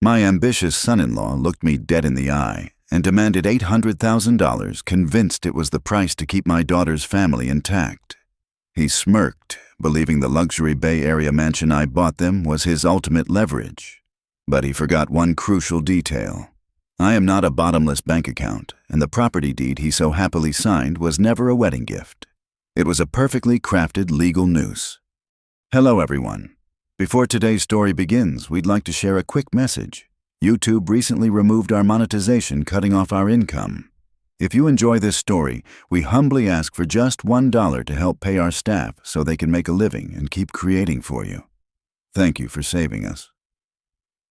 My ambitious son-in-law looked me dead in the eye and demanded $800,000, convinced it was the price to keep my daughter's family intact. He smirked, believing the luxury Bay Area mansion I bought them was his ultimate leverage. But he forgot one crucial detail. I am not a bottomless bank account, and the property deed he so happily signed was never a wedding gift. It was a perfectly crafted legal noose. Hello, everyone. Before today's story begins, we'd like to share a quick message. YouTube recently removed our monetization, cutting off our income. If you enjoy this story, we humbly ask for just $1 to help pay our staff so they can make a living and keep creating for you. Thank you for saving us.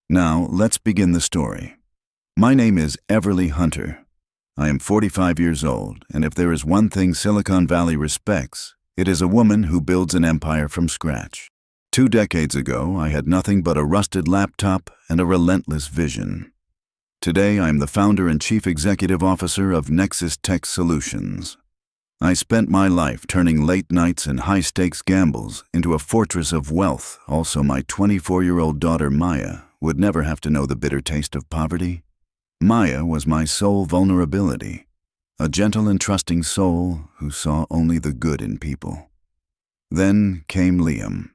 Now, let's begin the story. My name is Everly Hunter. I am 45 years old, and if there is one thing Silicon Valley respects, it is a woman who builds an empire from scratch. 2 decades ago, I had nothing but a rusted laptop and a relentless vision. Today, I am the founder and chief executive officer of Nexus Tech Solutions. I spent my life turning late nights and high-stakes gambles into a fortress of wealth. Also, my 24-year-old daughter, Maya, would never have to know the bitter taste of poverty. Maya was my sole vulnerability, a gentle and trusting soul who saw only the good in people. Then came Liam.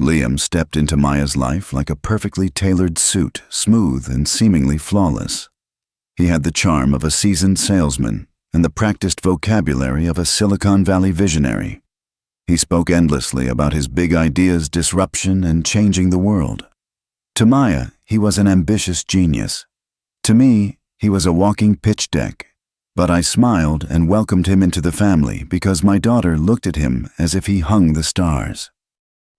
Liam stepped into Maya's life like a perfectly tailored suit, smooth and seemingly flawless. He had the charm of a seasoned salesman and the practiced vocabulary of a Silicon Valley visionary. He spoke endlessly about his big ideas, disruption, and changing the world. To Maya, he was an ambitious genius. To me, he was a walking pitch deck. But I smiled and welcomed him into the family because my daughter looked at him as if he hung the stars.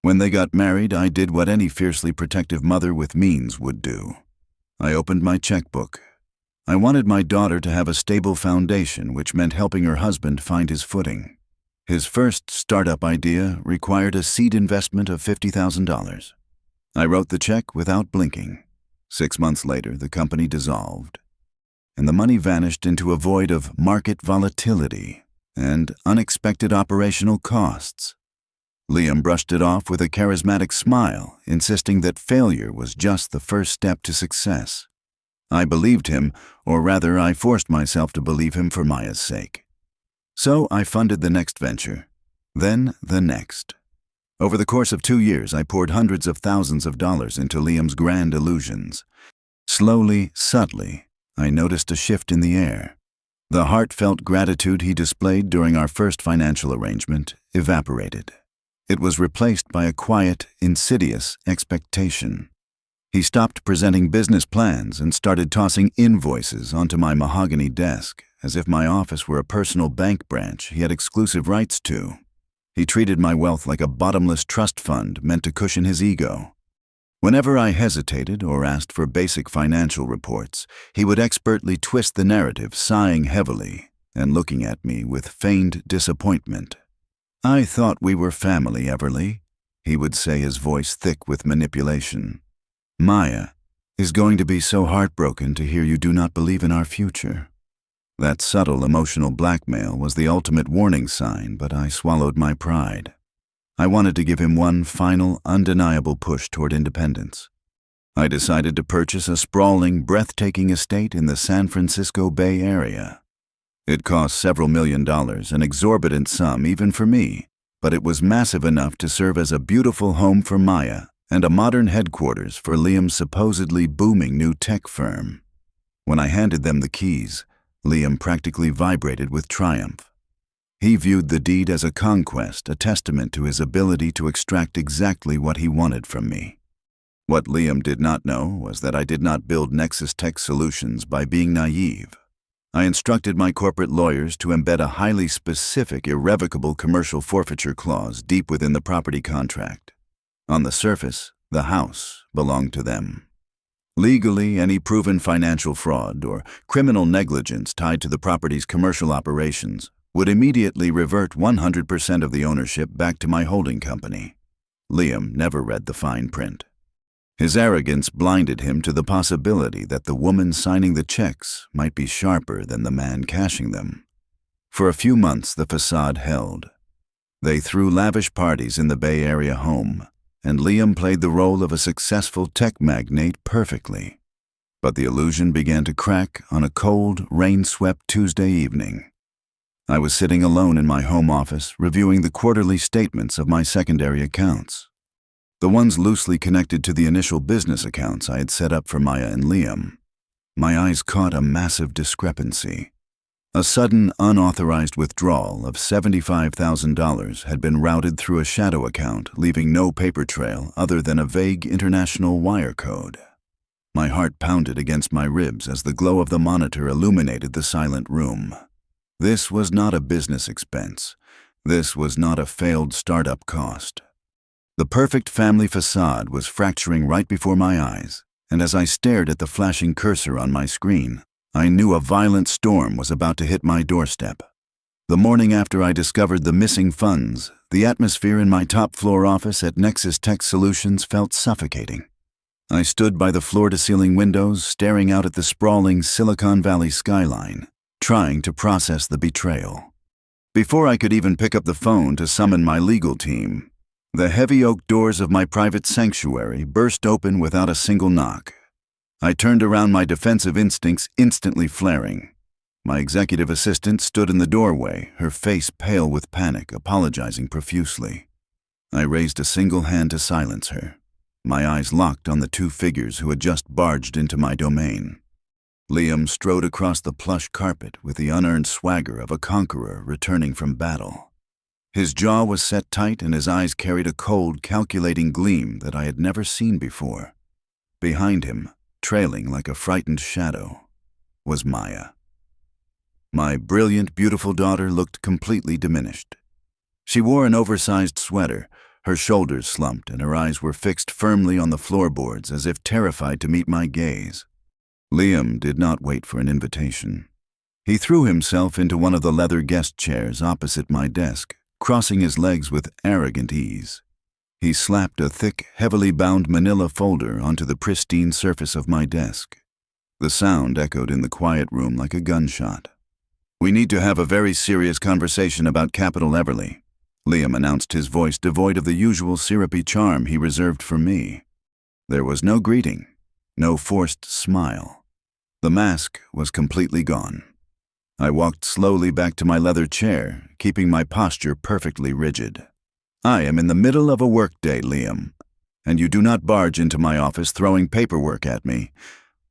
When they got married, I did what any fiercely protective mother with means would do. I opened my checkbook. I wanted my daughter to have a stable foundation, which meant helping her husband find his footing. His first startup idea required a seed investment of $50,000. I wrote the check without blinking. 6 months later, the company dissolved, and the money vanished into a void of market volatility and unexpected operational costs. Liam brushed it off with a charismatic smile, insisting that failure was just the first step to success. I believed him, or rather, I forced myself to believe him for Maya's sake. So I funded the next venture, then the next. Over the course of 2 years, I poured hundreds of thousands of dollars into Liam's grand illusions. Slowly, subtly, I noticed a shift in the air. The heartfelt gratitude he displayed during our first financial arrangement evaporated. It was replaced by a quiet, insidious expectation. He stopped presenting business plans and started tossing invoices onto my mahogany desk, as if my office were a personal bank branch he had exclusive rights to. He treated my wealth like a bottomless trust fund meant to cushion his ego. Whenever I hesitated or asked for basic financial reports, he would expertly twist the narrative, sighing heavily and looking at me with feigned disappointment. "I thought we were family, Everly," he would say, his voice thick with manipulation. "Maya is going to be so heartbroken to hear you do not believe in our future." That subtle emotional blackmail was the ultimate warning sign, but I swallowed my pride. I wanted to give him one final, undeniable push toward independence. I decided to purchase a sprawling, breathtaking estate in the San Francisco Bay Area. It cost several $1,000,000, an exorbitant sum even for me, but it was massive enough to serve as a beautiful home for Maya and a modern headquarters for Liam's supposedly booming new tech firm. When I handed them the keys, Liam practically vibrated with triumph. He viewed the deed as a conquest, a testament to his ability to extract exactly what he wanted from me. What Liam did not know was that I did not build Nexus Tech Solutions by being naive. I instructed my corporate lawyers to embed a highly specific, irrevocable commercial forfeiture clause deep within the property contract. On the surface, the house belonged to them. Legally, any proven financial fraud or criminal negligence tied to the property's commercial operations would immediately revert 100% of the ownership back to my holding company. Liam never read the fine print. His arrogance blinded him to the possibility that the woman signing the checks might be sharper than the man cashing them. For a few months, the facade held. They threw lavish parties in the Bay Area home, and Liam played the role of a successful tech magnate perfectly. But the illusion began to crack on a cold, rain-swept Tuesday evening. I was sitting alone in my home office, reviewing the quarterly statements of my secondary accounts. The ones loosely connected to the initial business accounts I had set up for Maya and Liam. My eyes caught a massive discrepancy. A sudden, unauthorized withdrawal of $75,000 had been routed through a shadow account, leaving no paper trail other than a vague international wire code. My heart pounded against my ribs as the glow of the monitor illuminated the silent room. This was not a business expense. This was not a failed startup cost. The perfect family facade was fracturing right before my eyes, and as I stared at the flashing cursor on my screen, I knew a violent storm was about to hit my doorstep. The morning after I discovered the missing funds, the atmosphere in my top-floor office at Nexus Tech Solutions felt suffocating. I stood by the floor-to-ceiling windows, staring out at the sprawling Silicon Valley skyline, trying to process the betrayal. Before I could even pick up the phone to summon my legal team, the heavy oak doors of my private sanctuary burst open without a single knock. I turned around, my defensive instincts instantly flaring. My executive assistant stood in the doorway, her face pale with panic, apologizing profusely. I raised a single hand to silence her. My eyes locked on the two figures who had just barged into my domain. Liam strode across the plush carpet with the unearned swagger of a conqueror returning from battle. His jaw was set tight and his eyes carried a cold, calculating gleam that I had never seen before. Behind him, trailing like a frightened shadow, was Maya. My brilliant, beautiful daughter looked completely diminished. She wore an oversized sweater, her shoulders slumped, and her eyes were fixed firmly on the floorboards as if terrified to meet my gaze. Liam did not wait for an invitation. He threw himself into one of the leather guest chairs opposite my desk, crossing his legs with arrogant ease. He slapped a thick, heavily bound manila folder onto the pristine surface of my desk. The sound echoed in the quiet room like a gunshot. "We need to have a very serious conversation about Capital Everly," Liam announced, his voice devoid of the usual syrupy charm he reserved for me. There was no greeting, no forced smile. The mask was completely gone. I walked slowly back to my leather chair, keeping my posture perfectly rigid. "I am in the middle of a workday, Liam, and you do not barge into my office throwing paperwork at me.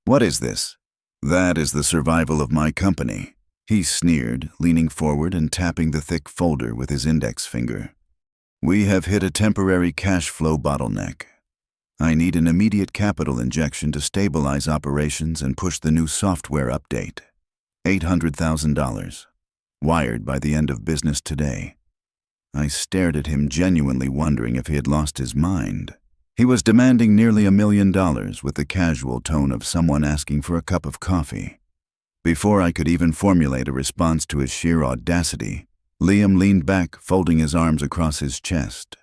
What is this?" "That is the survival of my company," he sneered, leaning forward and tapping the thick folder with his index finger. "We have hit a temporary cash flow bottleneck. I need an immediate capital injection to stabilize operations and push the new software update. $800,000. Wired by the end of business today." I stared at him, genuinely wondering if he had lost his mind. He was demanding nearly $1 million with the casual tone of someone asking for a cup of coffee. Before I could even formulate a response to his sheer audacity, Liam leaned back, folding his arms across his chest.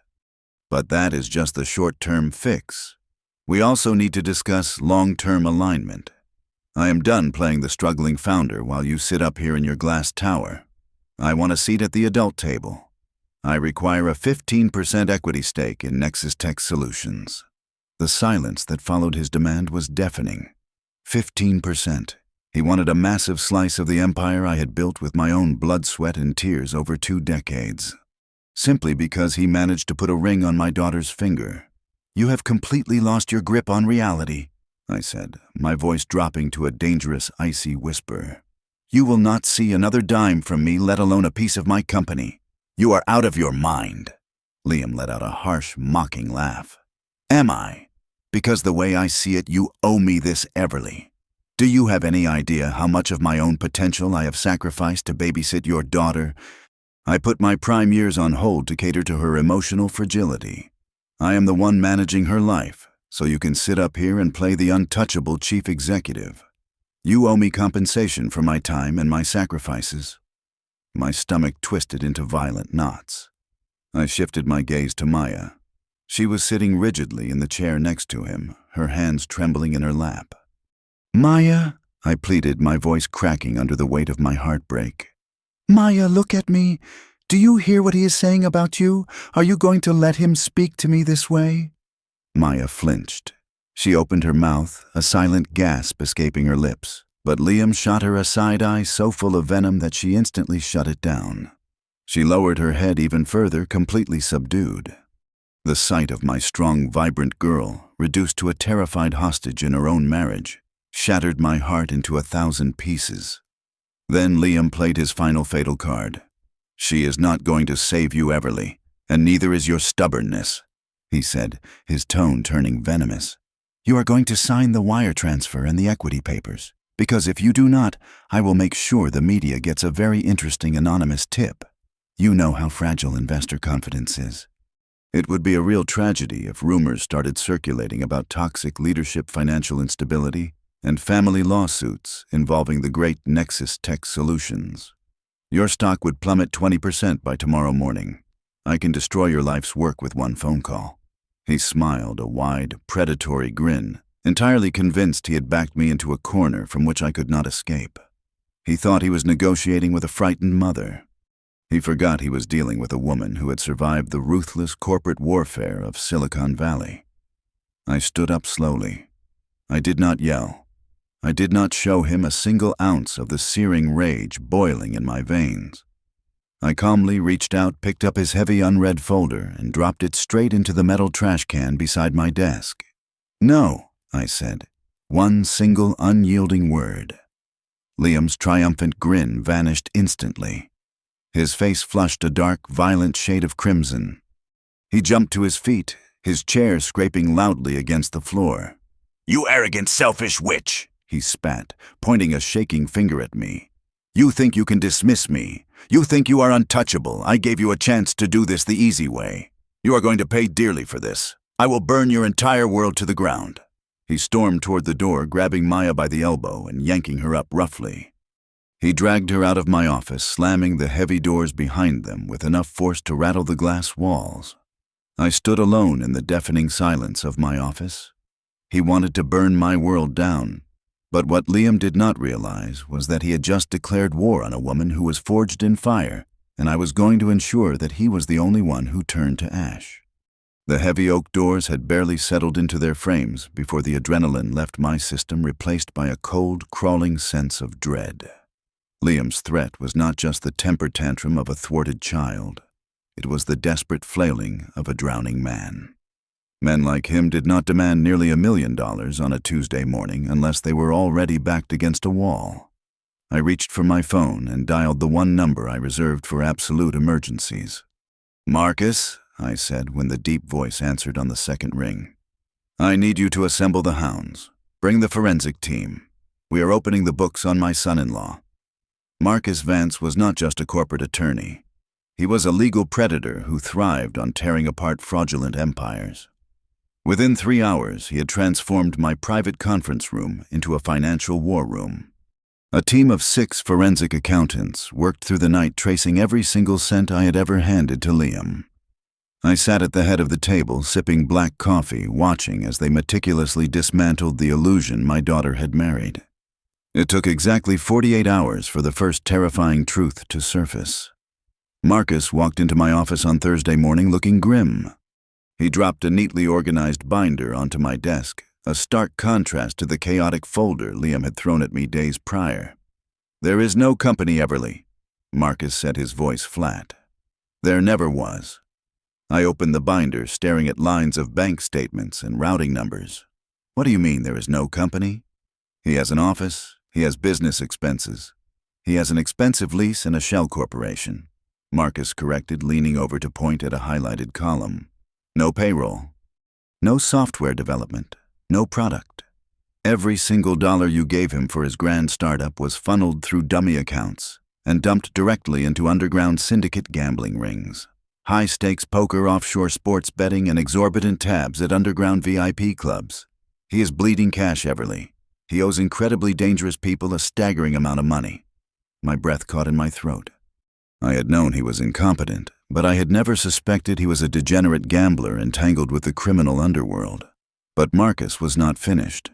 "But that is just the short-term fix. We also need to discuss long-term alignment. I am done playing the struggling founder while you sit up here in your glass tower. I want a seat at the adult table. I require a 15% equity stake in Nexus Tech Solutions." The silence that followed his demand was deafening. 15%. He wanted a massive slice of the empire I had built with my own blood, sweat, and tears over 2 decades. Simply because he managed to put a ring on my daughter's finger. "You have completely lost your grip on reality," I said, my voice dropping to a dangerous, icy whisper. "You will not see another dime from me, let alone a piece of my company. You are out of your mind." Liam let out a harsh, mocking laugh. "Am I? Because the way I see it, you owe me this, Everly. Do you have any idea how much of my own potential I have sacrificed to babysit your daughter? I put my prime years on hold to cater to her emotional fragility. I am the one managing her life, so you can sit up here and play the untouchable chief executive. You owe me compensation for my time and my sacrifices." My stomach twisted into violent knots. I shifted my gaze to Maya. She was sitting rigidly in the chair next to him, her hands trembling in her lap. "Maya," I pleaded, my voice cracking under the weight of my heartbreak. "Maya, look at me. Do you hear what he is saying about you? Are you going to let him speak to me this way?" Maya flinched. She opened her mouth, a silent gasp escaping her lips, but Liam shot her a side eye so full of venom that she instantly shut it down. She lowered her head even further, completely subdued. The sight of my strong, vibrant girl, reduced to a terrified hostage in her own marriage, shattered my heart into 1,000 pieces. Then Liam played his final fatal card. "She is not going to save you, Everly, and neither is your stubbornness," he said, his tone turning venomous. "You are going to sign the wire transfer and the equity papers, because if you do not, I will make sure the media gets a very interesting anonymous tip. You know how fragile investor confidence is." It would be a real tragedy if rumors started circulating about toxic leadership, financial instability, and family lawsuits involving the great Nexus Tech Solutions. "Your stock would plummet 20% by tomorrow morning. I can destroy your life's work with one phone call." He smiled a wide, predatory grin, entirely convinced he had backed me into a corner from which I could not escape. He thought he was negotiating with a frightened mother. He forgot he was dealing with a woman who had survived the ruthless corporate warfare of Silicon Valley. I stood up slowly. I did not yell. I did not show him a single ounce of the searing rage boiling in my veins. I calmly reached out, picked up his heavy unread folder, and dropped it straight into the metal trash can beside my desk. "No," I said. One single unyielding word. Liam's triumphant grin vanished instantly. His face flushed a dark, violent shade of crimson. He jumped to his feet, his chair scraping loudly against the floor. "You arrogant, selfish witch!" he spat, pointing a shaking finger at me. "You think you can dismiss me? You think you are untouchable? I gave you a chance to do this the easy way. You are going to pay dearly for this. I will burn your entire world to the ground." He stormed toward the door, grabbing Maya by the elbow and yanking her up roughly. He dragged her out of my office, slamming the heavy doors behind them with enough force to rattle the glass walls. I stood alone in the deafening silence of my office. He wanted to burn my world down, but what Liam did not realize was that he had just declared war on a woman who was forged in fire, and I was going to ensure that he was the only one who turned to ash. The heavy oak doors had barely settled into their frames before the adrenaline left my system, replaced by a cold, crawling sense of dread. Liam's threat was not just the temper tantrum of a thwarted child. It was the desperate flailing of a drowning man. Men like him did not demand nearly $1 million on a Tuesday morning unless they were already backed against a wall. I reached for my phone and dialed the one number I reserved for absolute emergencies. "Marcus," I said when the deep voice answered on the second ring. "I need you to assemble the hounds. Bring the forensic team. We are opening the books on my son-in-law." Marcus Vance was not just a corporate attorney. He was a legal predator who thrived on tearing apart fraudulent empires. Within 3 hours, he had transformed my private conference room into a financial war room. A team of 6 forensic accountants worked through the night tracing every single cent I had ever handed to Liam. I sat at the head of the table, sipping black coffee, watching as they meticulously dismantled the illusion my daughter had married. It took exactly 48 hours for the first terrifying truth to surface. Marcus walked into my office on Thursday morning looking grim. He dropped a neatly organized binder onto my desk, a stark contrast to the chaotic folder Liam had thrown at me days prior. "There is no company, Everly," Marcus said, his voice flat. "There never was." I opened the binder, staring at lines of bank statements and routing numbers. "What do you mean there is no company?" "He has an office. He has business expenses. He has an expensive lease and a shell corporation," Marcus corrected, leaning over to point at a highlighted column. "No payroll. No software development. No product. Every single dollar you gave him for his grand startup was funneled through dummy accounts and dumped directly into underground syndicate gambling rings. High-stakes poker, offshore sports betting, and exorbitant tabs at underground VIP clubs. He is bleeding cash, Everly. He owes incredibly dangerous people a staggering amount of money." My breath caught in my throat. I had known he was incompetent, but I had never suspected he was a degenerate gambler entangled with the criminal underworld. But Marcus was not finished.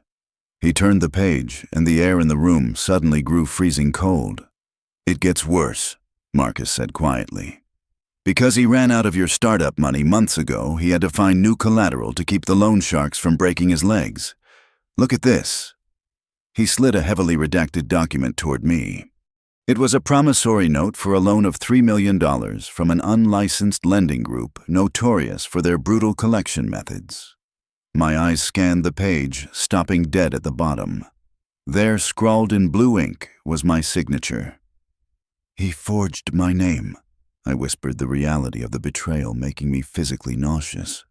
He turned the page, and the air in the room suddenly grew freezing cold. "It gets worse," Marcus said quietly. Because he ran out of your startup money months ago, he had to find new collateral to keep the loan sharks from breaking his legs. Look at this." He slid a heavily redacted document toward me. It was a promissory note for a loan of $3 million from an unlicensed lending group notorious for their brutal collection methods. My eyes scanned the page, stopping dead at the bottom. There, scrawled in blue ink, was my signature. "He forged my name," I whispered, the reality of the betrayal making me physically nauseous.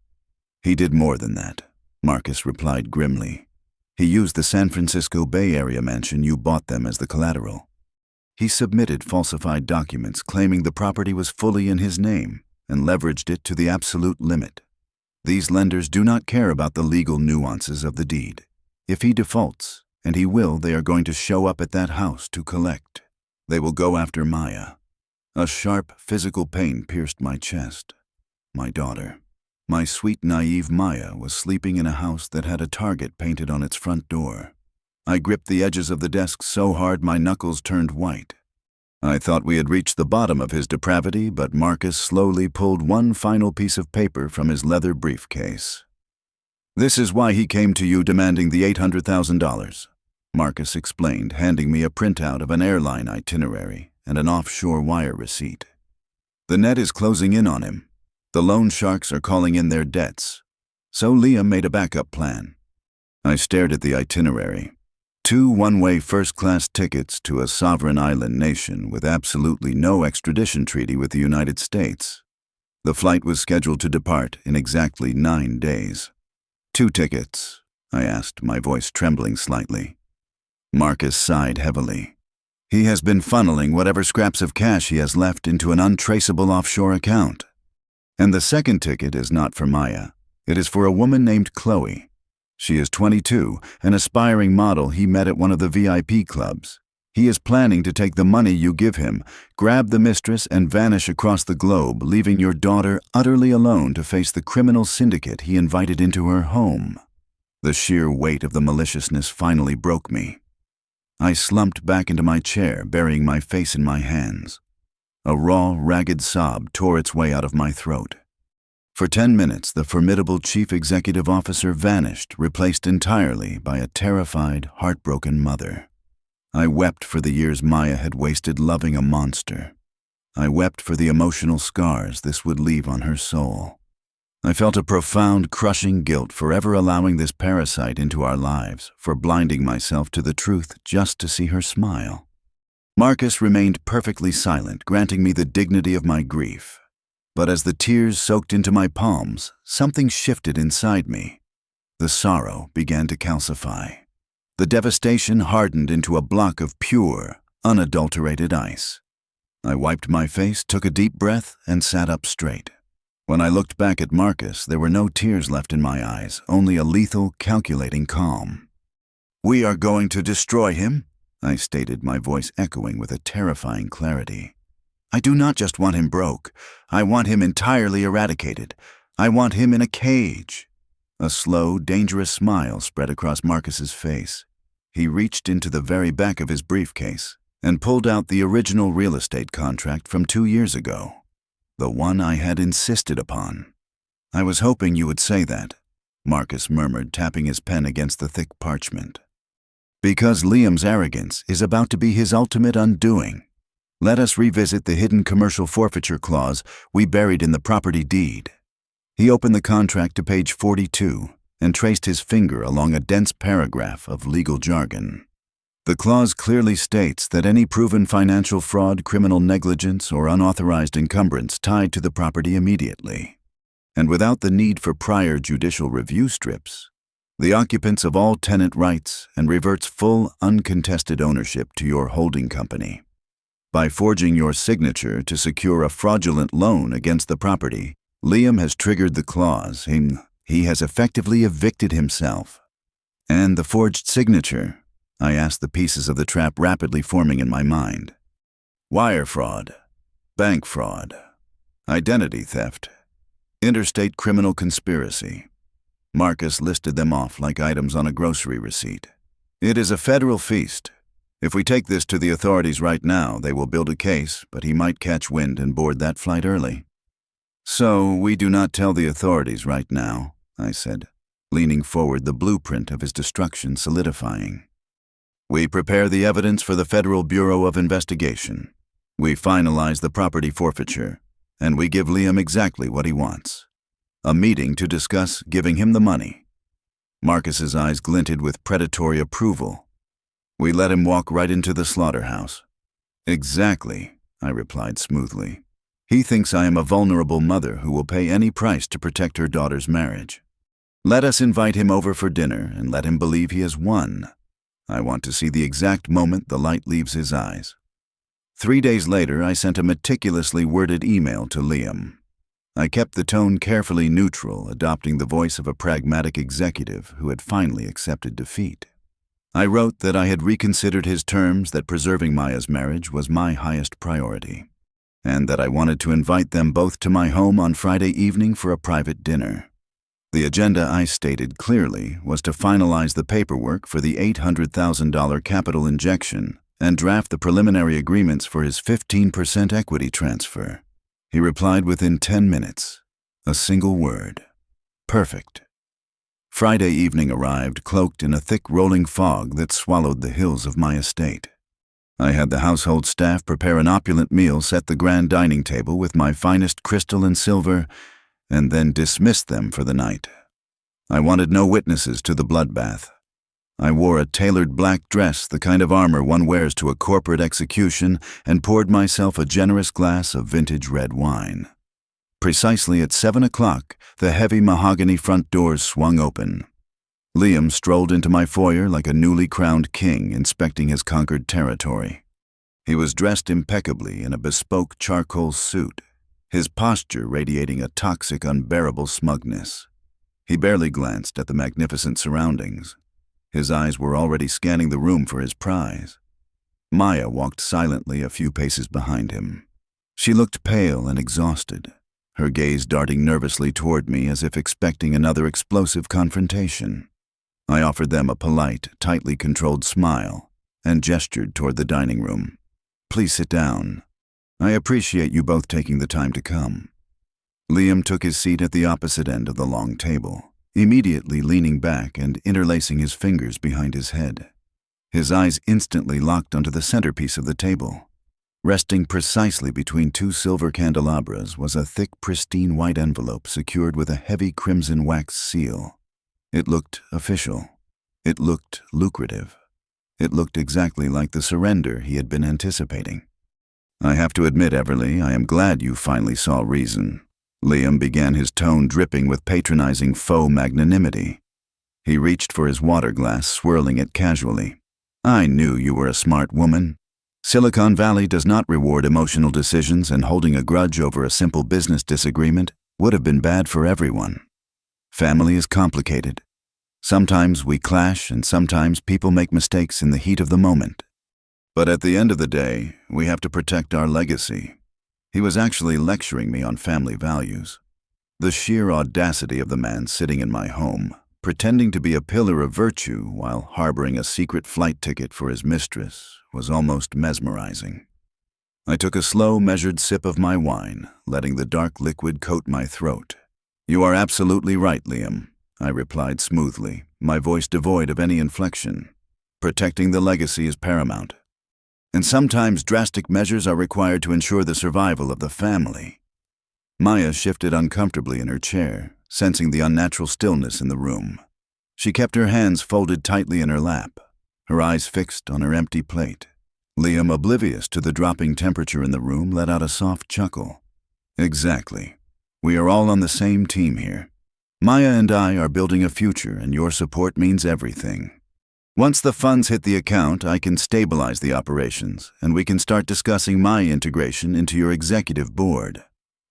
"He did more than that," Marcus replied grimly. "He used the San Francisco Bay Area mansion you bought them as the collateral. He submitted falsified documents claiming the property was fully in his name and leveraged it to the absolute limit. These lenders do not care about the legal nuances of the deed. If he defaults, and he will, they are going to show up at that house to collect. They will go after Maya." A sharp physical pain pierced my chest. My daughter, my sweet, naive Maya, was sleeping in a house that had a target painted on its front door. I gripped the edges of the desk so hard my knuckles turned white. I thought we had reached the bottom of his depravity, but Marcus slowly pulled one final piece of paper from his leather briefcase. "This is why he came to you demanding the $800,000, Marcus explained, handing me a printout of an airline itinerary and an offshore wire receipt. "The net is closing in on him. The loan sharks are calling in their debts. So Liam made a backup plan." I stared at the itinerary. 2 one-way first-class tickets to a sovereign island nation with absolutely no extradition treaty with the United States. The flight was scheduled to depart in exactly 9 days. 2 tickets, I asked, my voice trembling slightly. Marcus sighed heavily. "He has been funneling whatever scraps of cash he has left into an untraceable offshore account. And the second ticket is not for Maya. It is for a woman named Chloe. She is 22, an aspiring model he met at one of the VIP clubs. He is planning to take the money you give him, grab the mistress, and vanish across the globe, leaving your daughter utterly alone to face the criminal syndicate he invited into her home." The sheer weight of the maliciousness finally broke me. I slumped back into my chair, burying my face in my hands. A raw, ragged sob tore its way out of my throat. For 10 minutes, the formidable chief executive officer vanished, replaced entirely by a terrified, heartbroken mother. I wept for the years Maya had wasted loving a monster. I wept for the emotional scars this would leave on her soul. I felt a profound, crushing guilt for ever allowing this parasite into our lives, for blinding myself to the truth just to see her smile. Marcus remained perfectly silent, granting me the dignity of my grief. But as the tears soaked into my palms, something shifted inside me. The sorrow began to calcify. The devastation hardened into a block of pure, unadulterated ice. I wiped my face, took a deep breath, and sat up straight. When I looked back at Marcus, there were no tears left in my eyes, only a lethal, calculating calm. "We are going to destroy him," I stated, my voice echoing with a terrifying clarity. "I do not just want him broke. I want him entirely eradicated. I want him in a cage." A slow, dangerous smile spread across Marcus's face. He reached into the very back of his briefcase and pulled out the original real estate contract from 2 years ago. The one I had insisted upon. "I was hoping you would say that," Marcus murmured, tapping his pen against the thick parchment. "Because Liam's arrogance is about to be his ultimate undoing. Let us revisit the hidden commercial forfeiture clause we buried in the property deed." He opened the contract to page 42 and traced his finger along a dense paragraph of legal jargon. The clause clearly states that any proven financial fraud, criminal negligence, or unauthorized encumbrance tied to the property immediately, and without the need for prior judicial review, strips the occupants of all tenant rights and reverts full, uncontested ownership to your holding company. By forging your signature to secure a fraudulent loan against the property, Liam has triggered the clause. He has effectively evicted himself. And the forged signature? I asked, the pieces of the trap rapidly forming in my mind. Wire fraud, bank fraud, identity theft, interstate criminal conspiracy. Marcus listed them off like items on a grocery receipt. It is a federal feast. If we take this to the authorities right now, they will build a case, but he might catch wind and board that flight early. So we do not tell the authorities right now, I said, leaning forward, the blueprint of his destruction solidifying. We prepare the evidence for the Federal Bureau of Investigation. We finalize the property forfeiture, and we give Liam exactly what he wants. A meeting to discuss giving him the money. Marcus's eyes glinted with predatory approval. We let him walk right into the slaughterhouse. Exactly, I replied smoothly. He thinks I am a vulnerable mother who will pay any price to protect her daughter's marriage. Let us invite him over for dinner and let him believe he has won. I want to see the exact moment the light leaves his eyes. 3 days later, I sent a meticulously worded email to Liam. I kept the tone carefully neutral, adopting the voice of a pragmatic executive who had finally accepted defeat. I wrote that I had reconsidered his terms, that preserving Maya's marriage was my highest priority, and that I wanted to invite them both to my home on Friday evening for a private dinner. The agenda, I stated clearly, was to finalize the paperwork for the $800,000 capital injection and draft the preliminary agreements for his 15% equity transfer. He replied within 10 minutes. A single word. Perfect. Friday evening arrived, cloaked in a thick rolling fog that swallowed the hills of my estate. I had the household staff prepare an opulent meal, set the grand dining table with my finest crystal and silver, and then dismissed them for the night. I wanted no witnesses to the bloodbath. I wore a tailored black dress, the kind of armor one wears to a corporate execution, and poured myself a generous glass of vintage red wine. Precisely at 7 o'clock, the heavy mahogany front doors swung open. Liam strolled into my foyer like a newly crowned king inspecting his conquered territory. He was dressed impeccably in a bespoke charcoal suit, his posture radiating a toxic, unbearable smugness. He barely glanced at the magnificent surroundings. His eyes were already scanning the room for his prize. Maya walked silently a few paces behind him. She looked pale and exhausted, her gaze darting nervously toward me as if expecting another explosive confrontation. I offered them a polite, tightly controlled smile and gestured toward the dining room. Please sit down. I appreciate you both taking the time to come. Liam took his seat at the opposite end of the long table, immediately leaning back and interlacing his fingers behind his head. His eyes instantly locked onto the centerpiece of the table. Resting precisely between 2 silver candelabras was a thick, pristine white envelope secured with a heavy crimson wax seal. It looked official. It looked lucrative. It looked exactly like the surrender he had been anticipating. I have to admit, Everly, I am glad you finally saw reason. Liam began, his tone dripping with patronizing faux magnanimity. He reached for his water glass, swirling it casually. I knew you were a smart woman. Silicon Valley does not reward emotional decisions, and holding a grudge over a simple business disagreement would have been bad for everyone. Family is complicated. Sometimes we clash, and sometimes people make mistakes in the heat of the moment. But at the end of the day, we have to protect our legacy. He was actually lecturing me on family values. The sheer audacity of the man sitting in my home, pretending to be a pillar of virtue while harboring a secret flight ticket for his mistress, was almost mesmerizing. I took a slow, measured sip of my wine, letting the dark liquid coat my throat. You are absolutely right, Liam, I replied smoothly, my voice devoid of any inflection. Protecting the legacy is paramount. And sometimes drastic measures are required to ensure the survival of the family. Maya shifted uncomfortably in her chair, sensing the unnatural stillness in the room. She kept her hands folded tightly in her lap, her eyes fixed on her empty plate. Liam, oblivious to the dropping temperature in the room, let out a soft chuckle. Exactly. We are all on the same team here. Maya and I are building a future, and your support means everything. Once the funds hit the account, I can stabilize the operations, and we can start discussing my integration into your executive board.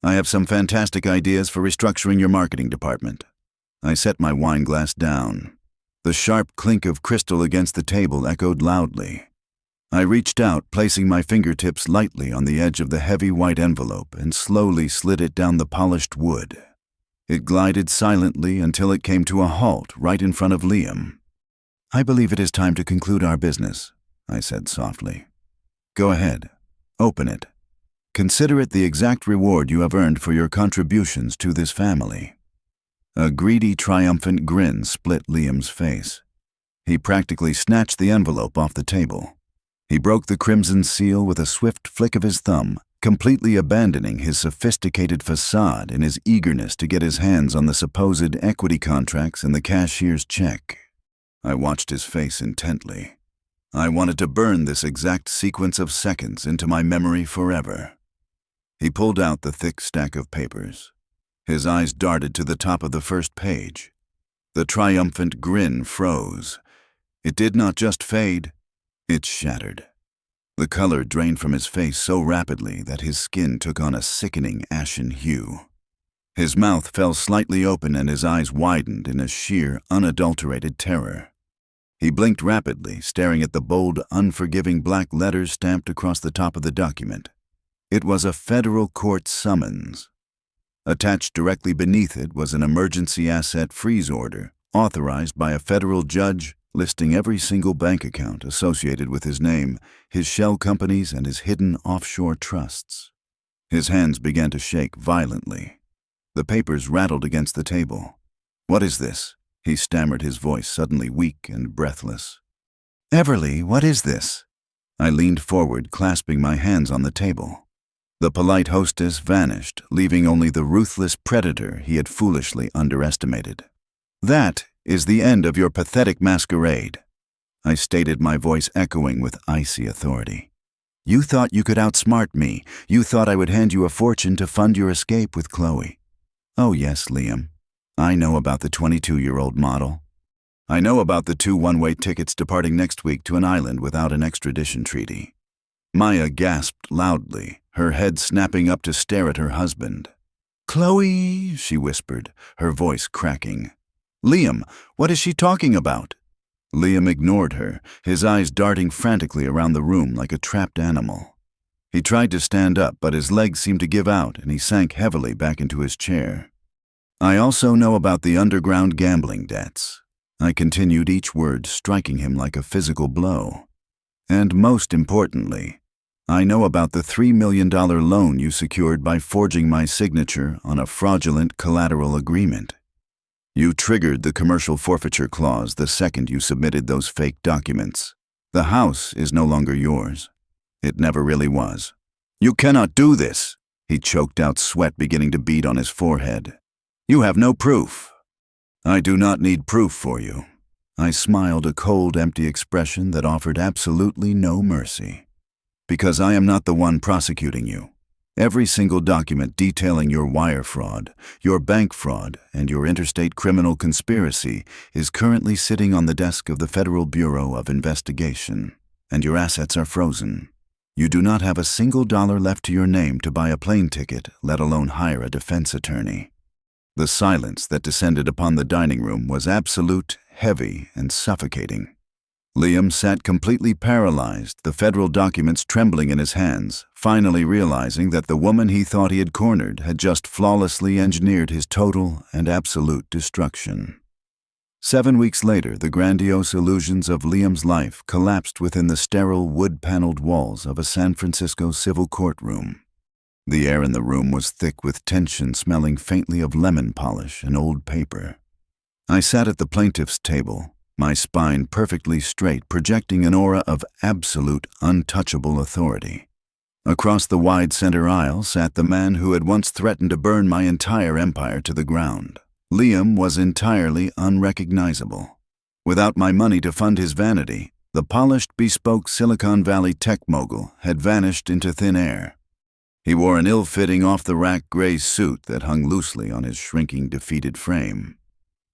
I have some fantastic ideas for restructuring your marketing department. I set my wine glass down. The sharp clink of crystal against the table echoed loudly. I reached out, placing my fingertips lightly on the edge of the heavy white envelope, and slowly slid it down the polished wood. It glided silently until it came to a halt right in front of Liam. I believe it is time to conclude our business, I said softly. Go ahead. Open it. Consider it the exact reward you have earned for your contributions to this family." A greedy, triumphant grin split Liam's face. He practically snatched the envelope off the table. He broke the crimson seal with a swift flick of his thumb, completely abandoning his sophisticated facade in his eagerness to get his hands on the supposed equity contracts and the cashier's check. I watched his face intently. I wanted to burn this exact sequence of seconds into my memory forever. He pulled out the thick stack of papers. His eyes darted to the top of the first page. The triumphant grin froze. It did not just fade, it shattered. The color drained from his face so rapidly that his skin took on a sickening ashen hue. His mouth fell slightly open and his eyes widened in a sheer, unadulterated terror. He blinked rapidly, staring at the bold, unforgiving black letters stamped across the top of the document. It was a federal court summons. Attached directly beneath it was an emergency asset freeze order, authorized by a federal judge, listing every single bank account associated with his name, his shell companies, and his hidden offshore trusts. His hands began to shake violently. The papers rattled against the table. "What is this?" he stammered, his voice suddenly weak and breathless. "Everly, what is this?" I leaned forward, clasping my hands on the table. The polite hostess vanished, leaving only the ruthless predator he had foolishly underestimated. "That is the end of your pathetic masquerade," I stated, my voice echoing with icy authority. "You thought you could outsmart me. You thought I would hand you a fortune to fund your escape with Chloe. Oh yes, Liam. I know about the 22-year-old model. I know about the 2 one-way tickets departing next week to an island without an extradition treaty." Maya gasped loudly, her head snapping up to stare at her husband. "Chloe," she whispered, her voice cracking. "Liam, what is she talking about?" Liam ignored her, his eyes darting frantically around the room like a trapped animal. He tried to stand up, but his legs seemed to give out and he sank heavily back into his chair. "I also know about the underground gambling debts." I continued, each word striking him like a physical blow. "And most importantly, I know about the $3 million loan you secured by forging my signature on a fraudulent collateral agreement. You triggered the commercial forfeiture clause the second you submitted those fake documents. The house is no longer yours. It never really was." "You cannot do this," he choked out, sweat beginning to bead on his forehead. "You have no proof." "I do not need proof for you." I smiled, a cold, empty expression that offered absolutely no mercy. "Because I am not the one prosecuting you. Every single document detailing your wire fraud, your bank fraud, and your interstate criminal conspiracy is currently sitting on the desk of the Federal Bureau of Investigation, and your assets are frozen. You do not have a single dollar left to your name to buy a plane ticket, let alone hire a defense attorney." The silence that descended upon the dining room was absolute, heavy, and suffocating. Liam sat completely paralyzed, the federal documents trembling in his hands, finally realizing that the woman he thought he had cornered had just flawlessly engineered his total and absolute destruction. 7 weeks later, the grandiose illusions of Liam's life collapsed within the sterile wood-paneled walls of a San Francisco civil courtroom. The air in the room was thick with tension, smelling faintly of lemon polish and old paper. I sat at the plaintiff's table, my spine perfectly straight, projecting an aura of absolute, untouchable authority. Across the wide center aisle sat the man who had once threatened to burn my entire empire to the ground. Liam was entirely unrecognizable. Without my money to fund his vanity, the polished, bespoke Silicon Valley tech mogul had vanished into thin air. He wore an ill-fitting, off-the-rack gray suit that hung loosely on his shrinking, defeated frame.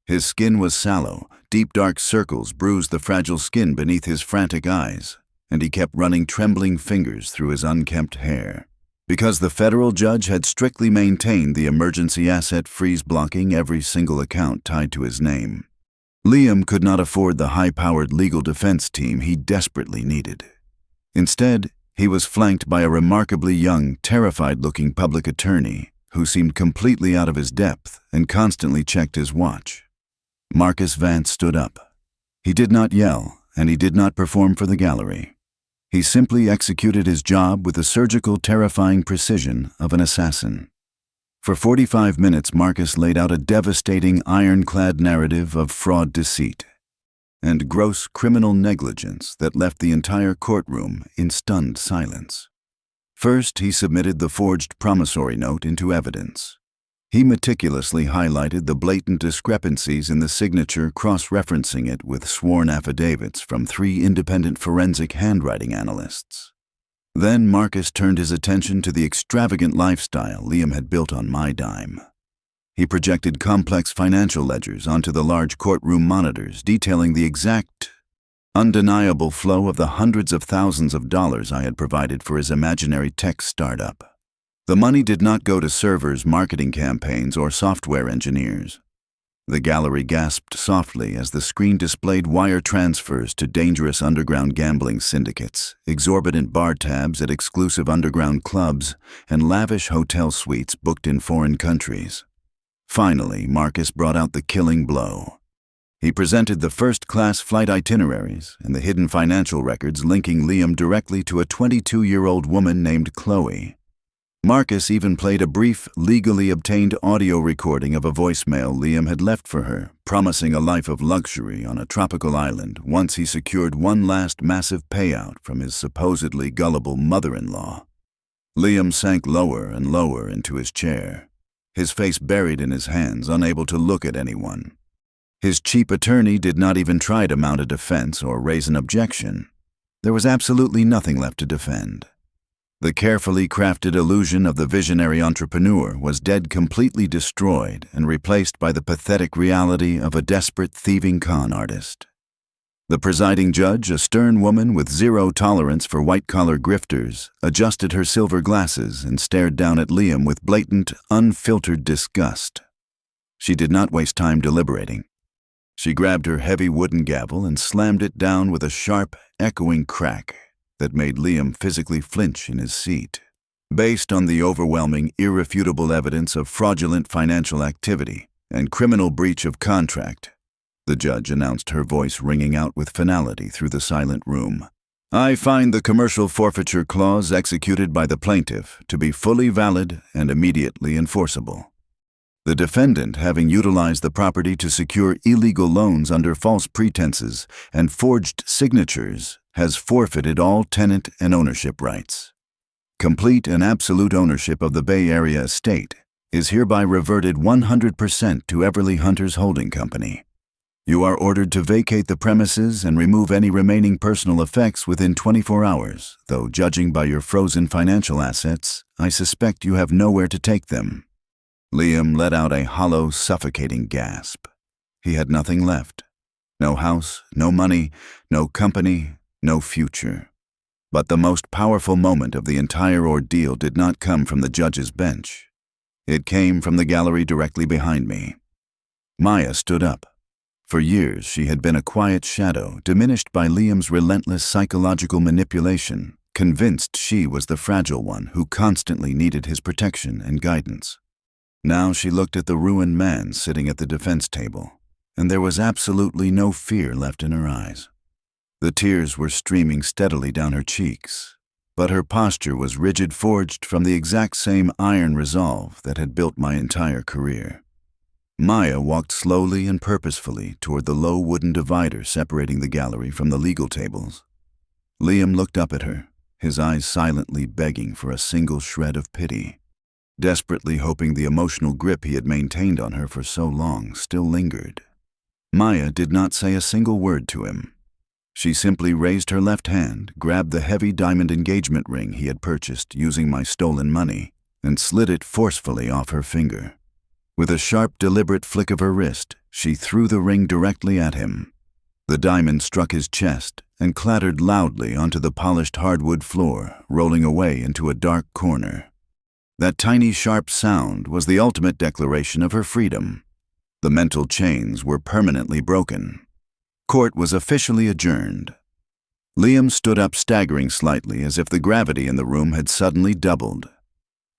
His skin was sallow, deep dark circles bruised the fragile skin beneath his frantic eyes, and he kept running trembling fingers through his unkempt hair. Because the federal judge had strictly maintained the emergency asset freeze, blocking every single account tied to his name, Liam could not afford the high-powered legal defense team he desperately needed. Instead, he was flanked by a remarkably young, terrified-looking public attorney who seemed completely out of his depth and constantly checked his watch. Marcus Vance stood up. He did not yell, and he did not perform for the gallery. He simply executed his job with the surgical, terrifying precision of an assassin. For 45 minutes, Marcus laid out a devastating, ironclad narrative of fraud, deceit, and gross criminal negligence that left the entire courtroom in stunned silence. First, he submitted the forged promissory note into evidence. He meticulously highlighted the blatant discrepancies in the signature, cross-referencing it with sworn affidavits from 3 independent forensic handwriting analysts. Then Marcus turned his attention to the extravagant lifestyle Liam had built on my dime. He projected complex financial ledgers onto the large courtroom monitors, detailing the exact, undeniable flow of the hundreds of thousands of dollars I had provided for his imaginary tech startup. The money did not go to servers, marketing campaigns, or software engineers. The gallery gasped softly as the screen displayed wire transfers to dangerous underground gambling syndicates, exorbitant bar tabs at exclusive underground clubs, and lavish hotel suites booked in foreign countries. Finally, Marcus brought out the killing blow. He presented the first-class flight itineraries and the hidden financial records linking Liam directly to a 22-year-old woman named Chloe. Marcus even played a brief, legally obtained audio recording of a voicemail Liam had left for her, promising a life of luxury on a tropical island once he secured one last massive payout from his supposedly gullible mother-in-law. Liam sank lower and lower into his chair, his face buried in his hands, unable to look at anyone. His cheap attorney did not even try to mount a defense or raise an objection. There was absolutely nothing left to defend. The carefully crafted illusion of the visionary entrepreneur was dead, completely destroyed and replaced by the pathetic reality of a desperate thieving con artist. The presiding judge, a stern woman with zero tolerance for white-collar grifters, adjusted her silver glasses and stared down at Liam with blatant, unfiltered disgust. She did not waste time deliberating. She grabbed her heavy wooden gavel and slammed it down with a sharp, echoing crack that made Liam physically flinch in his seat. Based on the overwhelming, irrefutable evidence of fraudulent financial activity and criminal breach of contract, the judge announced, her voice ringing out with finality through the silent room, I find the commercial forfeiture clause executed by the plaintiff to be fully valid and immediately enforceable. The defendant, having utilized the property to secure illegal loans under false pretenses and forged signatures, has forfeited all tenant and ownership rights. Complete and absolute ownership of the Bay Area estate is hereby reverted 100% to Everly Hunters Holding Company. You are ordered to vacate the premises and remove any remaining personal effects within 24 hours, though judging by your frozen financial assets, I suspect you have nowhere to take them. Liam let out a hollow, suffocating gasp. He had nothing left. No house, no money, no company, no future. But the most powerful moment of the entire ordeal did not come from the judge's bench. It came from the gallery directly behind me. Maya stood up. For years, she had been a quiet shadow, diminished by Liam's relentless psychological manipulation, convinced she was the fragile one who constantly needed his protection and guidance. Now she looked at the ruined man sitting at the defense table, and there was absolutely no fear left in her eyes. The tears were streaming steadily down her cheeks, but her posture was rigid, forged from the exact same iron resolve that had built my entire career. Maya walked slowly and purposefully toward the low wooden divider separating the gallery from the legal tables. Liam looked up at her, his eyes silently begging for a single shred of pity, desperately hoping the emotional grip he had maintained on her for so long still lingered. Maya did not say a single word to him. She simply raised her left hand, grabbed the heavy diamond engagement ring he had purchased using my stolen money, and slid it forcefully off her finger. With a sharp, deliberate flick of her wrist, she threw the ring directly at him. The diamond struck his chest and clattered loudly onto the polished hardwood floor, rolling away into a dark corner. That tiny, sharp sound was the ultimate declaration of her freedom. The mental chains were permanently broken. Court was officially adjourned. Liam stood up, staggering slightly as if the gravity in the room had suddenly doubled.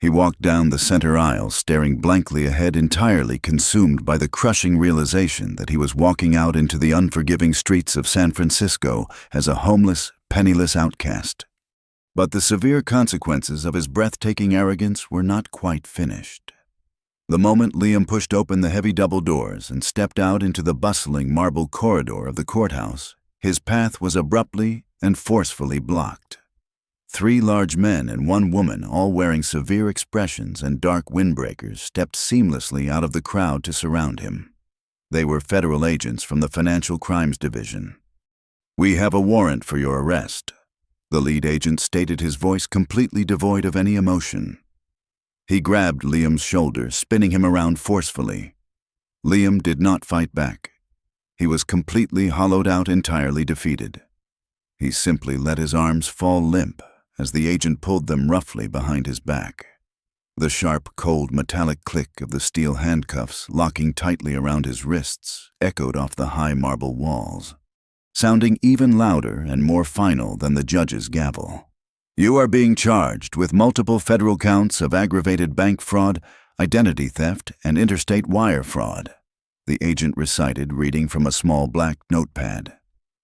He walked down the center aisle, staring blankly ahead, entirely consumed by the crushing realization that he was walking out into the unforgiving streets of San Francisco as a homeless, penniless outcast. But the severe consequences of his breathtaking arrogance were not quite finished. The moment Liam pushed open the heavy double doors and stepped out into the bustling marble corridor of the courthouse, his path was abruptly and forcefully blocked. 3 large men and 1 woman, all wearing severe expressions and dark windbreakers, stepped seamlessly out of the crowd to surround him. They were federal agents from the Financial Crimes Division. "We have a warrant for your arrest," the lead agent stated, his voice completely devoid of any emotion. He grabbed Liam's shoulder, spinning him around forcefully. Liam did not fight back. He was completely hollowed out, entirely defeated. He simply let his arms fall limp as the agent pulled them roughly behind his back. The sharp, cold, metallic click of the steel handcuffs locking tightly around his wrists echoed off the high marble walls, sounding even louder and more final than the judge's gavel. "You are being charged with multiple federal counts of aggravated bank fraud, identity theft, and interstate wire fraud," the agent recited, reading from a small black notepad.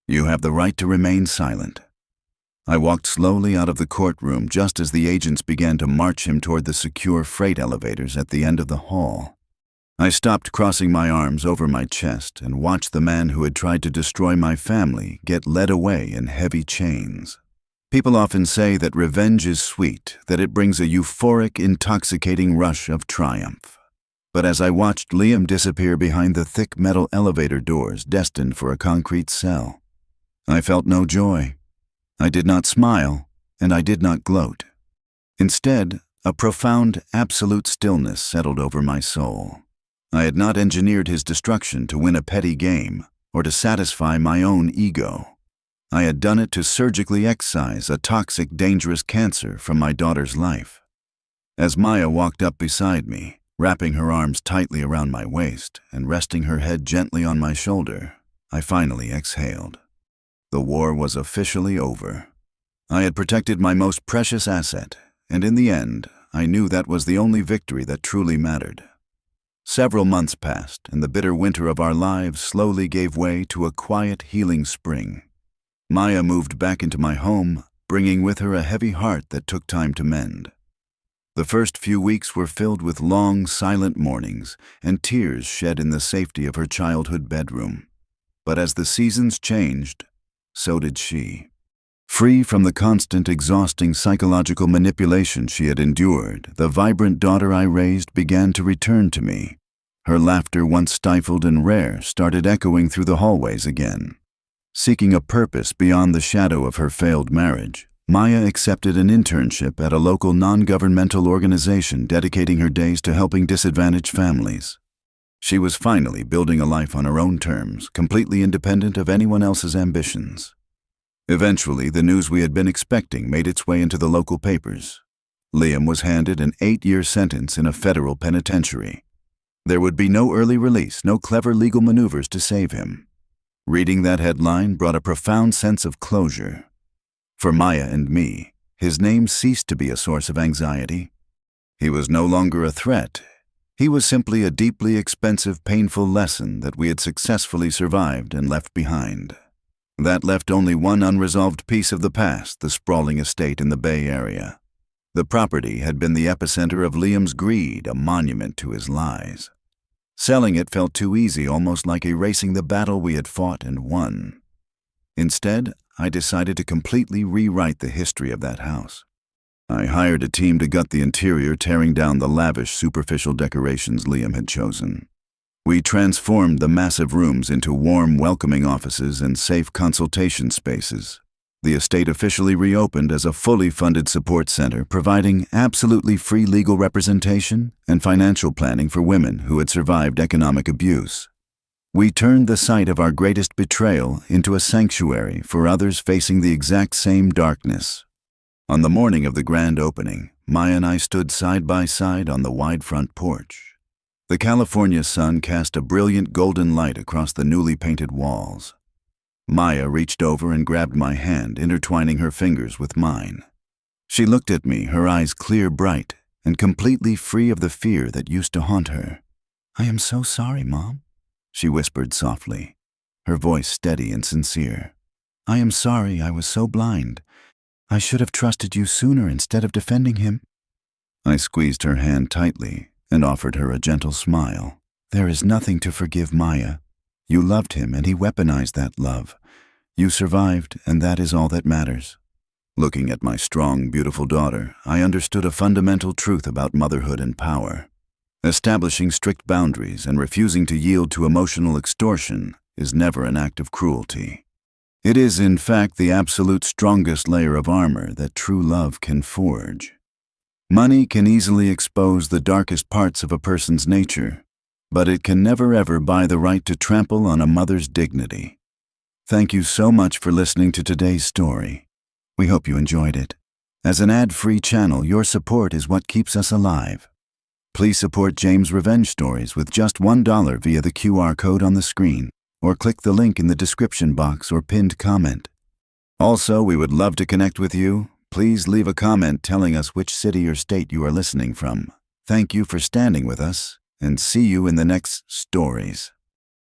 "You have the right to remain silent." I walked slowly out of the courtroom just as the agents began to march him toward the secure freight elevators at the end of the hall. I stopped, crossing my arms over my chest, and watched the man who had tried to destroy my family get led away in heavy chains. People often say that revenge is sweet, that it brings a euphoric, intoxicating rush of triumph. But as I watched Liam disappear behind the thick metal elevator doors destined for a concrete cell, I felt no joy. I did not smile, and I did not gloat. Instead, a profound, absolute stillness settled over my soul. I had not engineered his destruction to win a petty game or to satisfy my own ego. I had done it to surgically excise a toxic, dangerous cancer from my daughter's life. As Maya walked up beside me, wrapping her arms tightly around my waist and resting her head gently on my shoulder, I finally exhaled. The war was officially over. I had protected my most precious asset, and in the end, I knew that was the only victory that truly mattered. Several months passed, and the bitter winter of our lives slowly gave way to a quiet, healing spring. Maya moved back into my home, bringing with her a heavy heart that took time to mend. The first few weeks were filled with long, silent mornings and tears shed in the safety of her childhood bedroom. But as the seasons changed, so did she. Free from the constant, exhausting psychological manipulation she had endured, the vibrant daughter I raised began to return to me. Her laughter, once stifled and rare, started echoing through the hallways again. Seeking a purpose beyond the shadow of her failed marriage, Maya accepted an internship at a local non-governmental organization dedicating her days to helping disadvantaged families. She was finally building a life on her own terms, completely independent of anyone else's ambitions. Eventually, the news we had been expecting made its way into the local papers. Liam was handed an 8-year sentence in a federal penitentiary. There would be no early release, no clever legal maneuvers to save him. Reading that headline brought a profound sense of closure. For Maya and me, his name ceased to be a source of anxiety. He was no longer a threat. He was simply a deeply expensive, painful lesson that we had successfully survived and left behind. That left only one unresolved piece of the past, the sprawling estate in the Bay Area. The property had been the epicenter of Liam's greed, a monument to his lies. Selling it felt too easy, almost like erasing the battle we had fought and won. Instead, I decided to completely rewrite the history of that house. I hired a team to gut the interior, tearing down the lavish, superficial decorations Liam had chosen. We transformed the massive rooms into warm, welcoming offices and safe consultation spaces. The estate officially reopened as a fully funded support center, providing absolutely free legal representation and financial planning for women who had survived economic abuse. We turned the site of our greatest betrayal into a sanctuary for others facing the exact same darkness. On the morning of the grand opening, Maya and I stood side by side on the wide front porch. The California sun cast a brilliant golden light across the newly painted walls. Maya reached over and grabbed my hand, intertwining her fingers with mine. She looked at me, her eyes clear, bright, and completely free of the fear that used to haunt her. "I am so sorry, Mom," she whispered softly, her voice steady and sincere. I am sorry I was so blind. I should have trusted you sooner instead of defending him." I squeezed her hand tightly and offered her a gentle smile. "There is nothing to forgive, Maya. You loved him and he weaponized that love. You survived, and that is all that matters." Looking at my strong, beautiful daughter, I understood a fundamental truth about motherhood and power. Establishing strict boundaries and refusing to yield to emotional extortion is never an act of cruelty. It is, in fact, the absolute strongest layer of armor that true love can forge. Money can easily expose the darkest parts of a person's nature, but it can never ever buy the right to trample on a mother's dignity. Thank you so much for listening to today's story. We hope you enjoyed it. As an ad-free channel, your support is what keeps us alive. Please support James Revenge Stories with just $1 via the QR code on the screen, or click the link in the description box or pinned comment. Also, we would love to connect with you. Please leave a comment telling us which city or state you are listening from. Thank you for standing with us, and see you in the next stories.